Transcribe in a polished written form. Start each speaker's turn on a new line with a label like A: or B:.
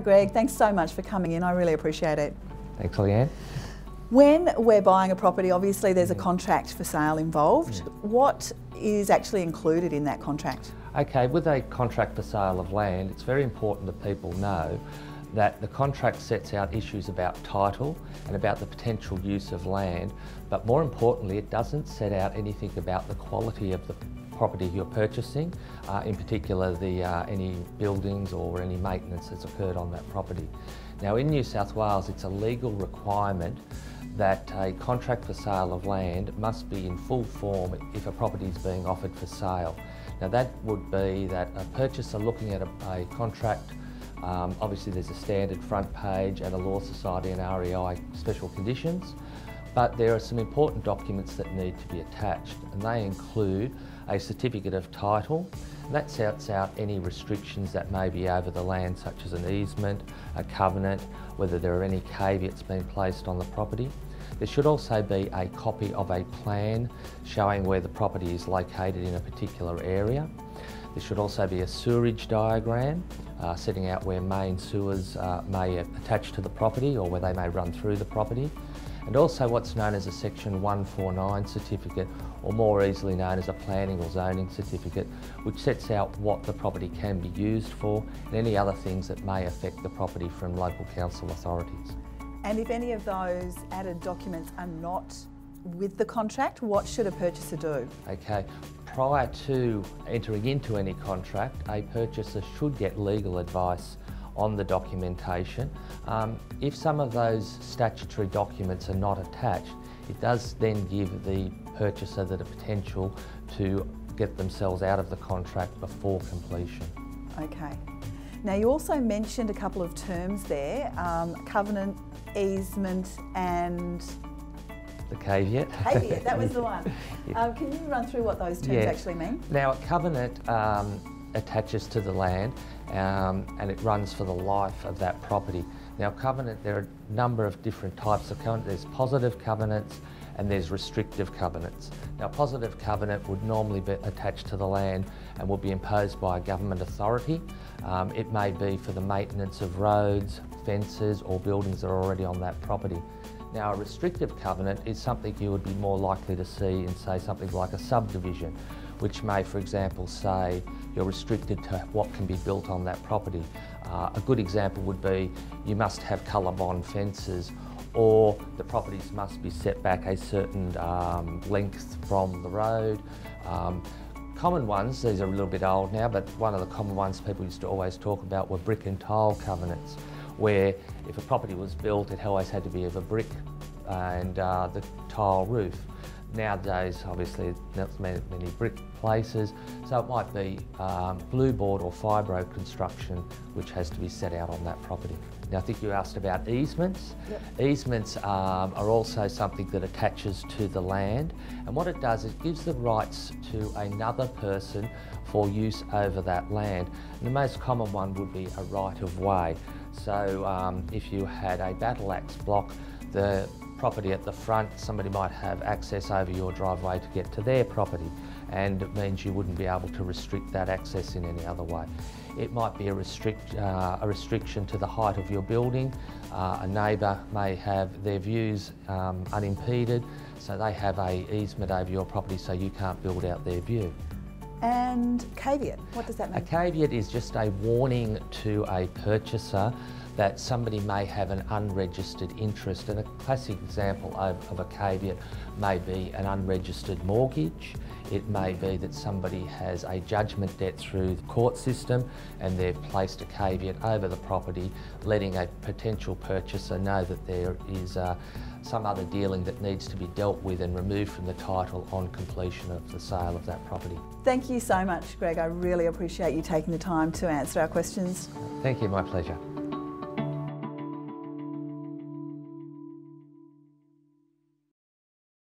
A: Greg, thanks so much for coming in. I really appreciate it.
B: Thanks, Leanne.
A: When we're buying a property, obviously there's a contract for sale involved. What is actually included in that contract?
B: Okay, with a contract for sale of land, it's very important that people know that the contract sets out issues about title and about the potential use of land, but more importantly, it doesn't set out anything about the quality of the property you're purchasing, in particular any buildings or any maintenance that's occurred on that property. Now in New South Wales, it's a legal requirement that a contract for sale of land must be in full form if a property is being offered for sale. Now that would be that a purchaser looking at a contract, obviously there's a standard front page and a Law Society and REI special conditions, but there are some important documents that need to be attached, and they include a certificate of title. And that sets out any restrictions that may be over the land, such as an easement, a covenant, whether there are any caveats being placed on the property. There should also be a copy of a plan showing where the property is located in a particular area. There should also be a sewerage diagram setting out where main sewers may attach to the property or where they may run through the property. And also what's known as a Section 149 certificate, or more easily known as a planning or zoning certificate, which sets out what the property can be used for and any other things that may affect the property from local council authorities.
A: And if any of those added documents are not with the contract, what should a purchaser do?
B: Okay, prior to entering into any contract, a purchaser should get legal advice on the documentation. If some of those statutory documents are not attached, it does then give the purchaser the potential to get themselves out of the contract before completion.
A: Okay. Now you also mentioned a couple of terms there, covenant, easement and...
B: The caveat.
A: Caveat, that was the one.
B: Yeah.
A: Can you run through what those terms actually mean?
B: Now a covenant attaches to the land and it runs for the life of that property. Now covenant, there are a number of different types of covenant. There's positive covenants and there's restrictive covenants. Now positive covenant would normally be attached to the land and would be imposed by a government authority. It may be for the maintenance of roads, fences or buildings that are already on that property. Now a restrictive covenant is something you would be more likely to see in, say, something like a subdivision, which may, for example, say you're restricted to what can be built on that property. A good example would be you must have colour bond fences, or the properties must be set back a certain length from the road. Common ones, these are a little bit old now, but one of the common ones people used to always talk about were brick and tile covenants, where if a property was built, it always had to be of a brick and the tile roof. Nowadays, obviously, not many brick places, so it might be blue board or fibro construction which has to be set out on that property. Now, I think you asked about easements. Yep. Easements are also something that attaches to the land, and what it does is it gives the rights to another person for use over that land. And the most common one would be a right of way. So if you had a battle axe block, the property at the front, somebody might have access over your driveway to get to their property, and it means you wouldn't be able to restrict that access in any other way. It might be a restriction to the height of your building. A neighbour may have their views unimpeded, so they have an easement over your property so you can't build out their view.
A: And caveat, what does that mean?
B: A caveat is just a warning to a purchaser that somebody may have an unregistered interest, and a classic example of a caveat may be an unregistered mortgage. It may be that somebody has a judgment debt through the court system and they've placed a caveat over the property, letting a potential purchaser know that there is some other dealing that needs to be dealt with and removed from the title on completion of the sale of that property.
A: Thank you so much, Greg. I really appreciate you taking the time to answer our questions.
B: Thank you, my pleasure.